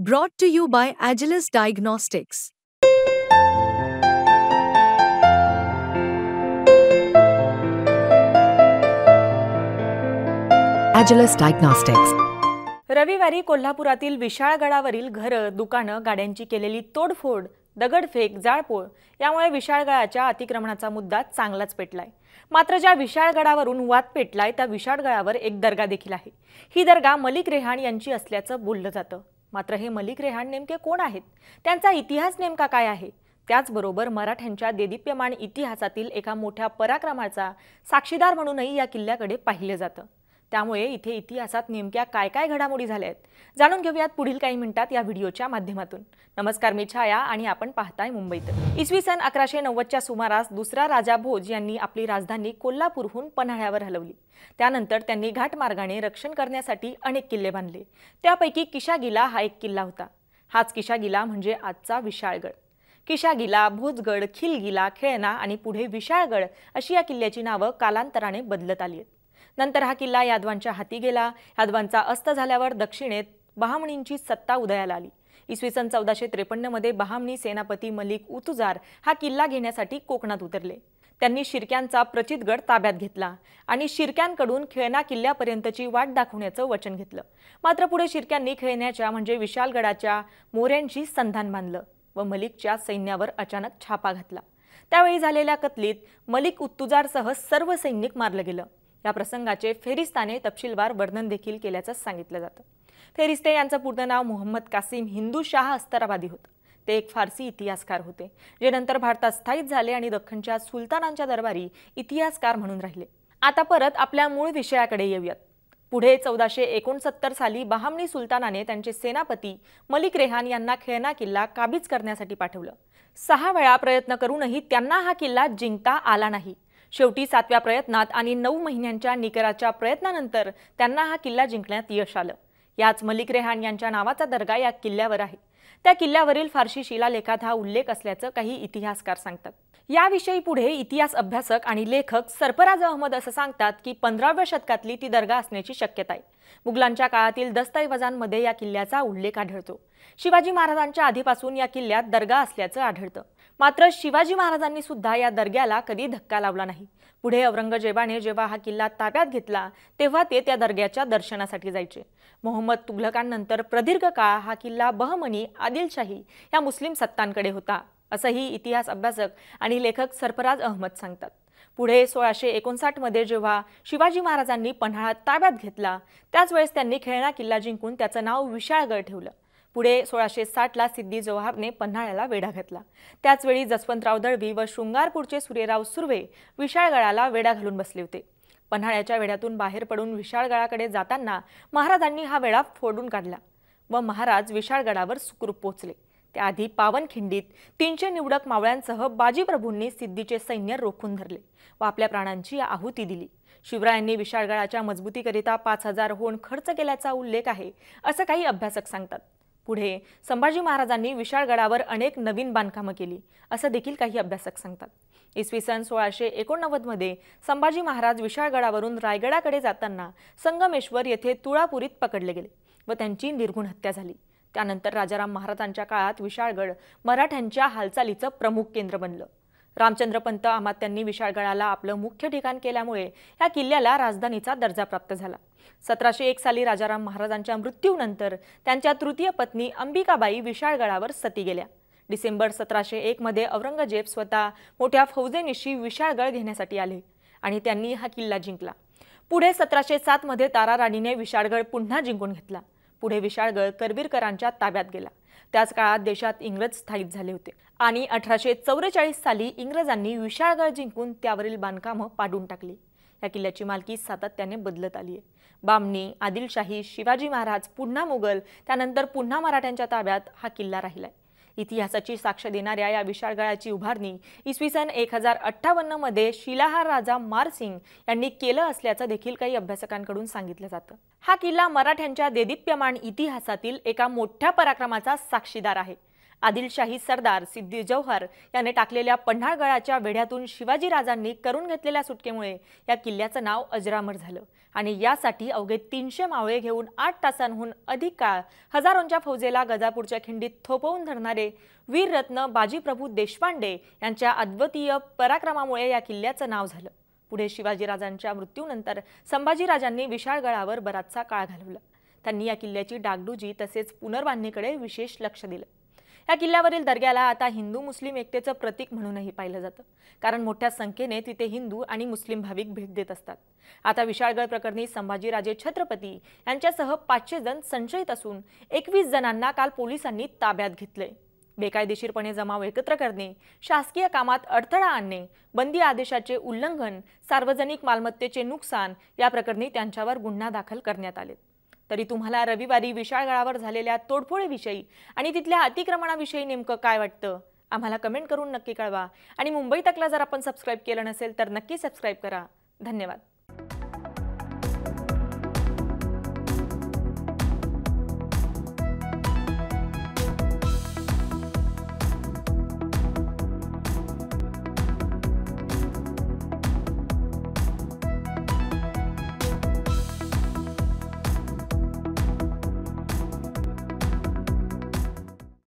Brought to you by Agilus Diagnostics. Agilus Diagnostics. रविवारी कोल्हापुरातील विशाळगडावरील घरं, दुकानं, गाड्यांची केलेली तोडफोड, दगडफेक, जाळपोळ यामुळे विशाळगडाच्या अतिक्रमणाचा मुद्दा चांगलाच पेटलाय। मात्र ज्या विशाळगडावरून वाद पेटलाय त्या विशाळगडावर एक दर्गा देखील आहे। ही दर्गा मलिक रेहान यांची असल्याचं बोललं जातं। मात्र हे मलिक रेहान नेमके कोण आहेत, त्यांचा इतिहास नेमका काय आहे, त्याचबरोबर मराठ्यांच्या देदीप्यमान इतिहासातील एका मोठ्या पराक्रमाचा साक्षीदार म्हणूनही या किल्ल्याकडे पाहिले जातं। त्यामुळे इथे इतिहासात नेमक्या काय काय घडामोडी झाल्या आहेत जाणून घेऊयात पुढील काही मिनिटात या व्हिडिओच्या माध्यमातून। नमस्कार, मी छाया आणि आपण पाहताय मुंबईत। इसवी सन 1190च्या सुमारास दुसरा राजा भोज यांनी आपली राजधानी कोल्हापूरहून पन्हाळ्यावर हलवली। त्यानंतर त्यांनी घाटमार्गाने रक्षण करण्यासाठी अनेक किल्ले बांधले। त्यापैकी किशागिला हा एक किल्ला होता। हाच किशागिला म्हणजे आजचा विशाळगड। किशागिला, भोजगड, खिलगिला, खेळणा आणि पुढे विशाळगड अशी या किल्ल्याची नावं कालांतराने बदलत आली आहेत। नंतर हा किल्ला यादवांच्या हाती गेला। यादवांचा अस्त झाल्यावर दक्षिणेत बहामणींची सत्ता उदयाला आली। इसवी सन 1453 मध्ये बहामणी सेनापती मलिक उतुजार हा किल्ला घेण्यासाठी कोकणात उतरले। त्यांनी शिर्क्यांचा प्रचितगड ताब्यात घेतला आणि शिर्क्यांकडून खेळणा किल्ल्यापर्यंतची वाट दाखवण्याचं वचन घेतलं। मात्र पुढे शिर्क्यांनी खेळण्याच्या म्हणजे विशाळगडाच्या मोऱ्यांशी संधान बांधलं व मलिकच्या सैन्यावर अचानक छापा घातला। त्यावेळी झालेल्या कत्लीत मलिक उतुजारसह सर्व सैनिक मारलं गेलं। या प्रसंगाचे फेरिस्ताने तपशीलवार वर्णन देखील केल्याचं सांगितलं जातं। फेरिस्ते यांचं पूर्ण नाव मोहम्मद कासिम हिंदू शाह अस्तराबादी होतं। ते एक फारसी इतिहासकार होते, जे नंतर भारतात स्थायिक झाले आणि दख्खनच्या सुलतानांच्या दरबारी इतिहासकार म्हणून राहिले। आता परत आपल्या मूळ विषयाकडे येऊयात। पुढे 1469 साली बहामणी सुलतानाने त्यांचे सेनापती मलिक रेहान यांना खेळणा किल्ला काबीज करण्यासाठी पाठवलं। 6 वेळा प्रयत्न करूनही त्यांना हा किल्ला जिंकता आला नाही। शेवटी 7व्या प्रयत्नात आणि 9 महिन्यांच्या निकराच्या प्रयत्नानंतर त्यांना हा किल्ला जिंकण्यात यश आलं। याच मलिक रेहान यांच्या नावाचा दर्गा या किल्ल्यावर आहे। त्या किल्ल्यावरील फारशी शिलालेखात हा उल्लेख असल्याचं काही इतिहासकार सांगतात। याविषयी पुढे इतिहास अभ्यासक आणि लेखक सरफराज अहमद असं सांगतात की 15व्या शतकातली ती दर्गा असण्याची शक्यता आहे। मुघलांच्या काळातील दस्तऐवजांमध्ये या किल्ल्याचा उल्लेख आढळतो। शिवाजी महाराजांच्या आधीपासून या किल्ल्यात दर्गा असल्याचं आढळतं। मात्र शिवाजी महाराजांनी सुद्धा या दर्ग्याला कधी धक्का लावला नाही। पुढे औरंगजेबाने जेव्हा हा किल्ला ताब्यात घेतला तेव्हा ते त्या दर्ग्याच्या दर्शनासाठी जायचे। मोहम्मद तुघलकांनंतर प्रदीर्घ काळ हा किल्ला बहमनी, आदिलशाही या मुस्लिम सत्तांकडे होता, असंही इतिहास अभ्यासक आणि लेखक सरफराज अहमद सांगतात। पुढे 1659 मध्ये जेव्हा शिवाजी महाराजांनी पन्हाळा ताब्यात घेतला त्याच वेळेस त्यांनी खेळणा किल्ला जिंकून त्याचं नाव विशाळगड ठेवलं। पुढे 1660 ला सिद्दी जोहारने पन्हाळ्याला वेढा घातला। त्याचवेळी जसवंतराव दळवी व शृंगारपूरचे सूर्यराव सुर्वे विशाळगडाला वेढा घालून बसले होते। पन्हाळ्याच्या वेढ्यातून बाहेर पडून विशाळगडाकडे जाताना महाराजांनी हा वेढा फोडून काढला व महाराज विशाळगडावर सुखरूप पोहोचले। त्याआधी पावनखिंडीत 300 निवडक मावळ्यांसह बाजीप्रभूंनी सिद्धीचे सैन्य रोखून धरले व आपल्या प्राणांची आहुती दिली। शिवरायांनी विशाळगडाच्या मजबूतीकरिता 5000 होण खर्च केल्याचा उल्लेख आहे, असं काही अभ्यासक सांगतात। पुढे संभाजी महाराजांनी विशाळगडावर अनेक नवीन बांधकामं केली, असं देखील काही अभ्यासक सांगतात। इसवी सन 1689 मध्ये संभाजी महाराज विशाळगडावरून रायगडाकडे जाताना संगमेश्वर येथे तुळापुरीत पकडले गेले व त्यांची निर्घुण हत्या झाली। त्यानंतर राजाराम महाराजांच्या काळात विशाळगड मराठ्यांच्या हालचालीचं प्रमुख केंद्र बनलं। रामचंद्रपंत अमात्यांनी विशाळगडाला आपलं मुख्य ठिकाण केल्यामुळे या किल्ल्याला राजधानीचा दर्जा प्राप्त झाला। 1701 साली राजाराम महाराजांच्या मृत्यूनंतर त्यांच्या तृतीय पत्नी अंबिकाबाई विशाळगडावर सती गेल्या। डिसेंबर 1701 मध्ये औरंगजेब स्वतः मोठ्या फौजेनिशी विशाळगड घेण्यासाठी आले आणि त्यांनी हा किल्ला जिंकला। पुढे 1707 मध्ये ताराराणीने विशाळगड पुन्हा जिंकून घेतला। पुढे विशाळगड करवीरकरांच्या ताब्यात गेला। त्याच काळात देशात इंग्रज स्थायिक झाले होते आणि 1844 साली इंग्रजांनी विशाळगड जिंकून त्यावरील बांधकामं पाडून टाकली। या किल्ल्याची मालकी सातत्याने बदलत आली आहे। बामणी, आदिलशाही, शिवाजी महाराज, पुन्हा मुघल, त्यानंतर पुन्हा मराठ्यांच्या ताब्यात हा किल्ला राहिलाय। इतिहासाची साक्ष देणाऱ्या या विशाळगडाची उभारणी इसवी सन 1058 मध्ये शिलाहार राजा मारसिंग यांनी केलं असल्याचं देखील काही अभ्यासकांकडून सांगितलं जातं। हा किल्ला मराठ्यांच्या देदीप्यमान इतिहासातील एका मोठ्या पराक्रमाचा साक्षीदार आहे आदिलशाही सरदार सिद्दी जौहर याने टाकलेल्या पन्हाळगडाच्या वेढ्यातून शिवाजीराजांनी करून घेतलेल्या सुटकेमुळे या किल्ल्याचं नाव अजरामर झालं आणि यासाठी अवघे 300 मावळे घेऊन 8 तासांहून अधिक काळ हजारोंच्या फौजेला गजापूरच्या खिंडीत थोपवून धरणारे वीररत्न बाजीप्रभू देशपांडे यांच्या अद्वितीय पराक्रमामुळे या किल्ल्याचं नाव झालं। पुढे शिवाजीराजांच्या मृत्यूनंतर संभाजीराजांनी विशाळगडावर बराचसा काळ घालवला। त्यांनी या किल्ल्याची डागडुजी तसेच पुनर्बांधणीकडे विशेष लक्ष दिलं। या किल्ल्यावरील दर्ग्याला आता हिंदू मुस्लिम एकतेचं प्रतीक म्हणूनही पाहिलं जातं, कारण मोठ्या संख्येने तिथे हिंदू आणि मुस्लिम भाविक भेट देत असतात। आता विशाळगड प्रकरणी संभाजीराजे छत्रपती यांच्यासह 500 जण संशयित असून 21 जणांना काल पोलिसांनी ताब्यात घेतलंय। बेकायदेशीरपणे जमाव एकत्र करणे, शासकीय कामात अडथळा आणणे, बंदी आदेशाचे उल्लंघन, सार्वजनिक मालमत्तेचे नुकसान या प्रकरणी त्यांच्यावर गुन्हा दाखल करण्यात आले। तरी तुम्हाला रविवारी विशाळगडावर झालेल्या तोडफोडीविषयी आणि तिथल्या अतिक्रमणाविषयी नेमकं काय वाटतं? आम्हाला कमेंट करून नक्की कळवा आणि मुंबई तकला जर आपण सबस्क्राइब केलं नसेल तर नक्की सबस्क्राइब करा। धन्यवाद।